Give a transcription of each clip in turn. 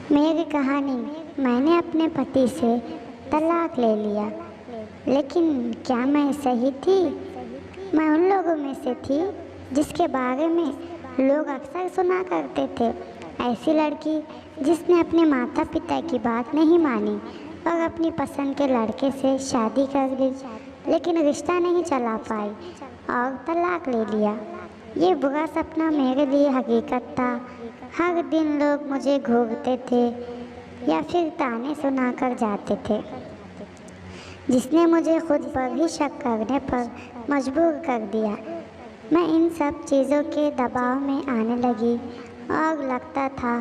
मेरी कहानी। मैंने अपने पति से तलाक ले लिया, लेकिन क्या मैं सही थी? मैं उन लोगों में से थी जिसके बारे में लोग अक्सर सुना करते थे। ऐसी लड़की जिसने अपने माता पिता की बात नहीं मानी और अपनी पसंद के लड़के से शादी कर ली, लेकिन रिश्ता नहीं चला पाई और तलाक ले लिया। ये बुरा सपना मेरे लिए हकीकत था। हर दिन लोग मुझे घूरते थे या फिर ताने सुना कर जाते थे, जिसने मुझे खुद पर ही शक करने पर मजबूर कर दिया। मैं इन सब चीज़ों के दबाव में आने लगी और लगता था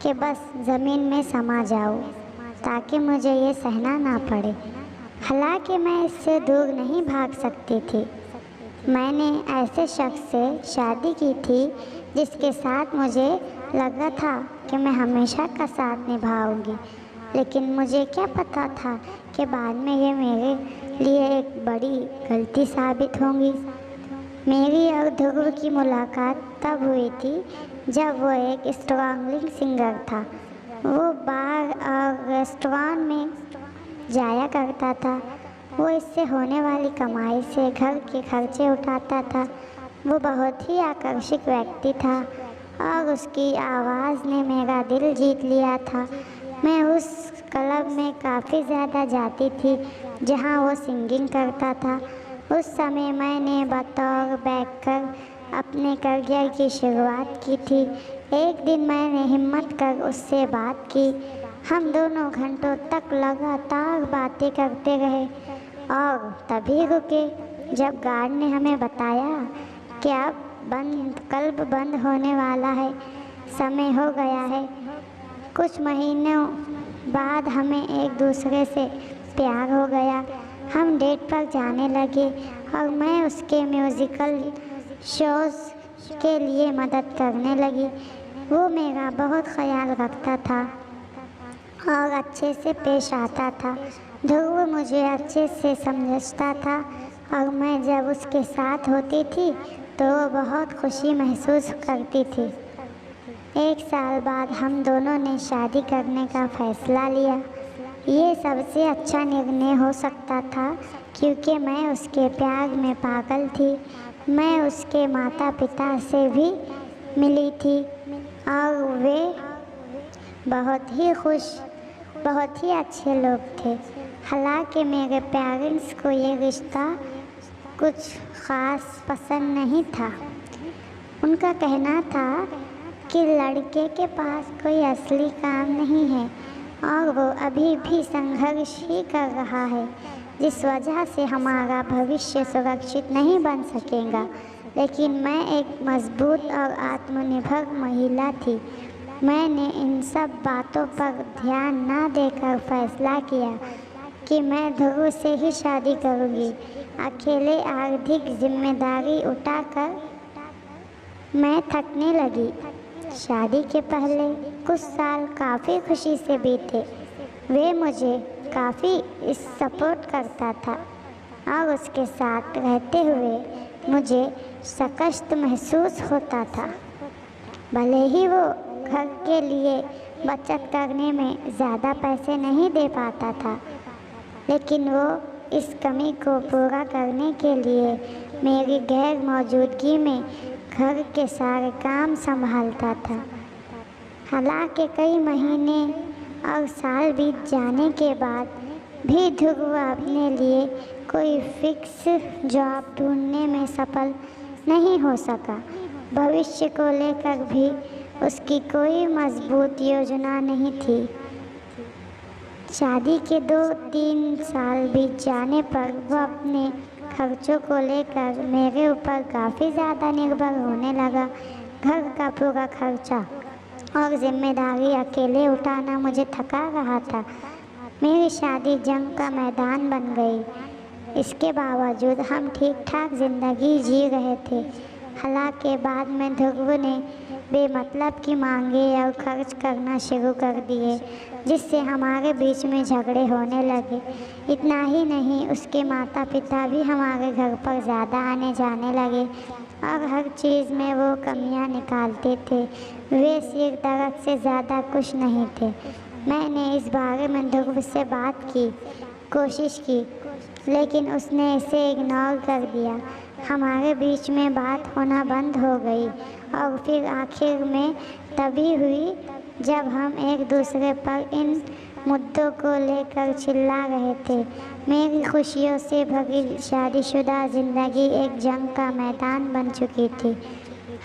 कि बस ज़मीन में समा जाऊँ ताकि मुझे ये सहना ना पड़े। हालांकि मैं इससे दूर नहीं भाग सकती थी। मैंने ऐसे शख्स से शादी की थी जिसके साथ मुझे लगा था कि मैं हमेशा का साथ निभाऊंगी, लेकिन मुझे क्या पता था कि बाद में ये मेरे लिए एक बड़ी गलती साबित होंगी। मेरी और ध्रुव की मुलाकात तब हुई थी जब वो एक स्ट्रगलिंग सिंगर था। वो बार और रेस्टोरेंट में जाया करता था। वो इससे होने वाली कमाई से घर के खर्चे उठाता था। वो बहुत ही आकर्षक व्यक्ति था और उसकी आवाज़ ने मेरा दिल जीत लिया था। मैं उस क्लब में काफ़ी ज़्यादा जाती थी जहां वो सिंगिंग करता था। उस समय मैंने बतौर बैकर अपने करियर की शुरुआत की थी। एक दिन मैंने हिम्मत कर उससे बात की। हम दोनों घंटों तक लगातार बातें करते रहे और तभी रुके जब गार्ड ने हमें बताया कि अब क्लब बंद होने वाला है, समय हो गया है। कुछ महीनों बाद हमें एक दूसरे से प्यार हो गया। हम डेट पर जाने लगे और मैं उसके म्यूज़िकल शोज़ के लिए मदद करने लगी। वो मेरा बहुत ख्याल रखता था और अच्छे से पेश आता था। ध्रुव मुझे अच्छे से समझता था और मैं जब उसके साथ होती थी तो वो बहुत खुशी महसूस करती थी। एक साल बाद हम दोनों ने शादी करने का फैसला लिया। ये सबसे अच्छा निर्णय हो सकता था क्योंकि मैं उसके प्यार में पागल थी। मैं उसके माता पिता से भी मिली थी और वे बहुत ही खुश, बहुत ही अच्छे लोग थे। हालांकि मेरे पेरेंट्स को ये रिश्ता कुछ ख़ास पसंद नहीं था। उनका कहना था कि लड़के के पास कोई असली काम नहीं है और वो अभी भी संघर्ष ही कर रहा है, जिस वजह से हमारा भविष्य सुरक्षित नहीं बन सकेगा। लेकिन मैं एक मजबूत और आत्मनिर्भर महिला थी। मैंने इन सब बातों पर ध्यान न देकर फैसला किया कि मैं ध्रुव से ही शादी करूंगी। अकेले आर्थिक जिम्मेदारी उठाकर मैं थकने लगी। शादी के पहले कुछ साल काफ़ी खुशी से बीते। वे मुझे काफ़ी सपोर्ट करता था और उसके साथ रहते हुए मुझे सकश्त महसूस होता था। भले ही वो घर के लिए बचत करने में ज़्यादा पैसे नहीं दे पाता था, लेकिन वो इस कमी को पूरा करने के लिए मेरी गैर मौजूदगी में घर के सारे काम संभालता था। हालांकि कई महीने और साल बीत जाने के बाद भी ध्रुव अपने लिए कोई फिक्स जॉब ढूंढने में सफल नहीं हो सका। भविष्य को लेकर भी उसकी कोई मजबूत योजना नहीं थी। शादी के 2-3 साल बीत जाने पर वो अपने खर्चों को लेकर मेरे ऊपर काफ़ी ज़्यादा निर्भर होने लगा। घर का पूरा खर्चा और जिम्मेदारी अकेले उठाना मुझे थका रहा था। मेरी शादी जंग का मैदान बन गई। इसके बावजूद हम ठीक ठाक ज़िंदगी जी रहे थे। हालांकि बाद में ध्रुव ने बेमतलब की मांगे और खर्च करना शुरू कर दिए, जिससे हमारे बीच में झगड़े होने लगे। इतना ही नहीं, उसके माता पिता भी हमारे घर पर ज़्यादा आने जाने लगे और हर चीज़ में वो कमियां निकालते थे। वे सिर दर्द से ज़्यादा कुछ नहीं थे। मैंने इस बारे में ध्रुव से बात की कोशिश की, लेकिन उसने इसे इग्नोर कर दिया। हमारे बीच में बात होना बंद हो गई और फिर आखिर में तभी हुई जब हम एक दूसरे पर इन मुद्दों को लेकर चिल्ला रहे थे। मेरी खुशियों से भरी शादीशुदा ज़िंदगी एक जंग का मैदान बन चुकी थी।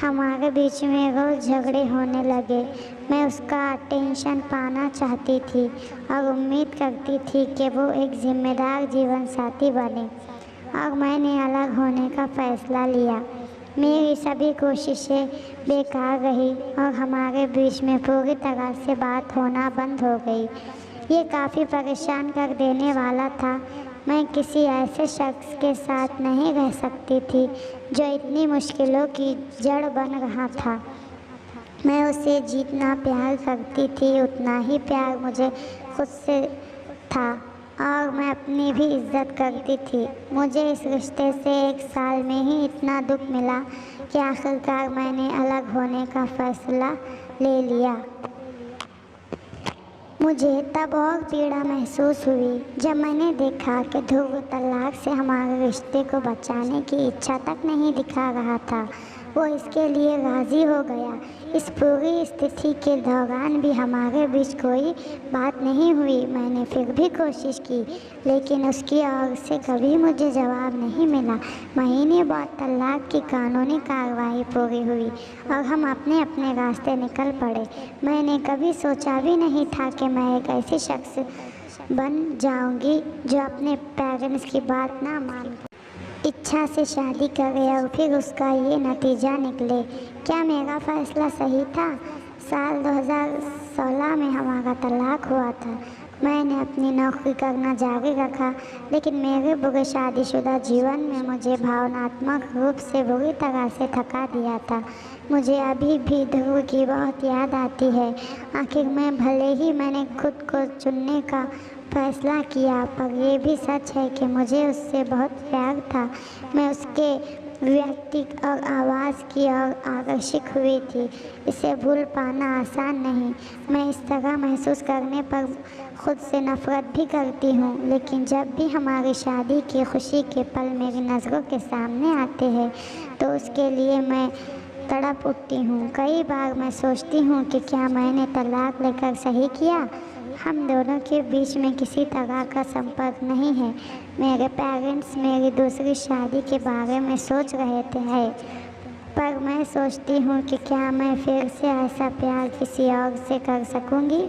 हमारे बीच में रोज़ झगड़े होने लगे। मैं उसका अटेंशन पाना चाहती थी और उम्मीद करती थी कि वो एक जिम्मेदार जीवन साथी बने, और मैंने अलग होने का फ़ैसला लिया। मेरी सभी कोशिशें बेकार रही और हमारे बीच में पूरी तरह से बात होना बंद हो गई। ये काफ़ी परेशान कर देने वाला था। मैं किसी ऐसे शख्स के साथ नहीं रह सकती थी जो इतनी मुश्किलों की जड़ बन रहा था। मैं उसे जितना प्यार करती थी उतना ही प्यार मुझे खुद से था, और मैं अपनी भी इज्जत करती थी। मुझे इस रिश्ते से 1 साल में ही इतना दुख मिला कि आखिरकार मैंने अलग होने का फ़ैसला ले लिया। मुझे तब और पीड़ा महसूस हुई जब मैंने देखा कि ध्रुव तलाक से हमारे रिश्ते को बचाने की इच्छा तक नहीं दिखा रहा था। वो इसके लिए राज़ी हो गया। इस पूरी स्थिति के दौरान भी हमारे बीच कोई बात नहीं हुई। मैंने फिर भी कोशिश की, लेकिन उसकी ओर से कभी मुझे जवाब नहीं मिला। महीने बाद तलाक की कानूनी कार्रवाई पूरी हुई और हम अपने अपने रास्ते निकल पड़े। मैंने कभी सोचा भी नहीं था कि मैं एक ऐसी शख्स बन जाऊंगी जो अपने पेरेंट्स की बात ना मान इच्छा से शादी करे और फिर उसका ये नतीजा निकले। क्या मेरा फ़ैसला सही था? साल 2016 में हमारा तलाक हुआ था। मैंने अपनी नौकरी करना जारी रखा, लेकिन मेरे बुरे शादीशुदा जीवन में मुझे भावनात्मक रूप से बुरी तरह से थका दिया था। मुझे अभी भी ध्रुव की बहुत याद आती है। आखिर में भले ही मैंने खुद को चुनने का फैसला किया, पर यह भी सच है कि मुझे उससे बहुत प्यार था। मैं उसके व्यक्ति और आवाज़ की ओर आकर्षित हुई थी। इसे भूल पाना आसान नहीं। मैं इस तरह महसूस करने पर खुद से नफ़रत भी करती हूँ, लेकिन जब भी हमारी शादी की खुशी के पल मेरी नज़रों के सामने आते हैं तो उसके लिए मैं तड़प उठती हूँ। कई बार मैं सोचती हूँ कि क्या मैंने तलाक लेकर सही किया। हम दोनों के बीच में किसी तरह का संपर्क नहीं है। मेरे पेरेंट्स मेरी दूसरी शादी के बारे में सोच रहे थे, पर मैं सोचती हूँ कि क्या मैं फिर से ऐसा प्यार किसी और से कर सकूँगी।